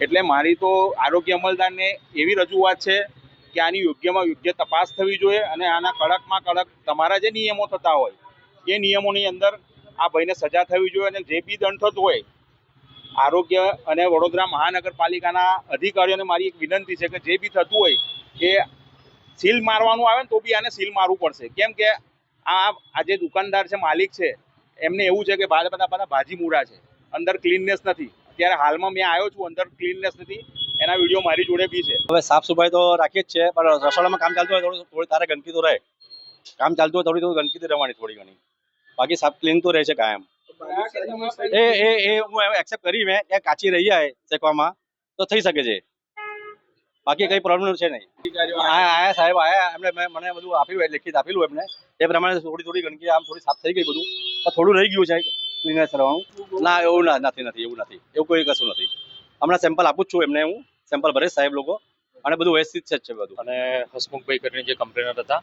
એટલે મારી તો આરોગ્ય અમલદારને એવી રજૂઆત છે કે આની યોગ્યમાં યોગ્ય તપાસ થવી જોઈએ અને આના કડકમાં કડક તમારા જે નિયમો થતા હોય એ નિયમોની અંદર આ ભાઈને સજા થવી જોઈએ અને જે બી દંડ થતો હોય આરોગ્ય અને વડોદરા મહાનગરપાલિકાના અધિકારીઓને મારી એક વિનંતી છે કે જે બી થતું હોય એ સીલ મારવાનું આવે ને તો બી આને સીલ મારવું પડશે. કેમ કે આ જે દુકાનદાર છે, માલિક છે, એમને એવું છે કે બધા ભાજી મૂડા છે, અંદર ક્લીનનેસ નથી. અત્યારે હાલમાં મેં આવ્યો છું, અંદર ક્લીનનેસ નથી, એના વિડીયો મારી જોડે બી છે. હવે સાફ સફાઈ તો રાખી જ છે, પણ રસોડામાં કામ ચાલતું હોય થોડી તારે ગંદકી તો રહે. કામ ચાલતું હોય થોડી ગંદકી તો રહેવાની થોડી ઘણી, બાકી સાફ ક્લીન તો રહે છે કાયમ. એ હું એક્સેપ્ટ કરી મેં કે કાચી રહી જાય શેકવામાં તો થઈ શકે છે, બાકી કઈ પ્રોબ્લેમ છે નહીં. આયા સાહેબ આયા, એમને મને બધું આપ્યું, લેખિત આપેલું એમને, એ પ્રમાણે થોડી ગંદકી આમ થોડી સાફ થઈ ગઈ, બધું થોડું રહી ગયું છે ક્લીનનેસ કરવાનું. ના એવું નથી, એવું કોઈ કશું નથી. હમણાં સેમ્પલ આપું જ છું એમને, હું સેમ્પલ ભરીશ સાહેબ લોકો, અને બધું વ્યવસ્થિત છે બધું. અને હસમુખભાઈ કરીને જે કમ્પ્લેનર હતા,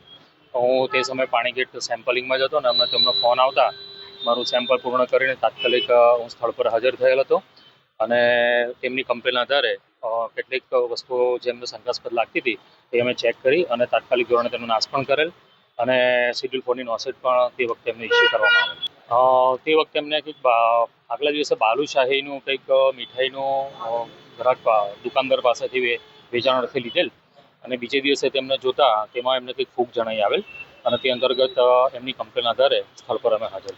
હું તે સમયે પાણીગેટ સેમ્પલિંગમાં જ હતો ને અમને તેમનો ફોન આવતા મારું સેમ્પલ પૂર્ણ કરીને તાત્કાલિક હું સ્થળ પર હાજર થયેલ હતો અને તેમની કમ્પ્લેન આધારે કેટલીક વસ્તુઓ જેમને શંકાસ્પદ લાગતી હતી એ અમે ચેક કરી અને તાત્કાલિક ધોરણે તેનો નાશ પણ કરેલ અને શેડ્યુલ 4 ની નોસેટ પણ તે વખતે એમને ઇસ્યુ કરવામાં આવેલ. તે વખતે એમને કંઈક આગલા દિવસે બાલુશાહીનું કંઈક મીઠાઈનું ગ્રાહક દુકાનદાર પાસેથી વેચાણ અર્થે લીધેલ અને બીજે દિવસે તેમને જોતા તેમાં એમને કંઈક ફૂગ જણાઈ આવેલ અને તે અંતર્ગત એમની કમ્પ્લેન આધારે સ્થળ પર અમે હાજર.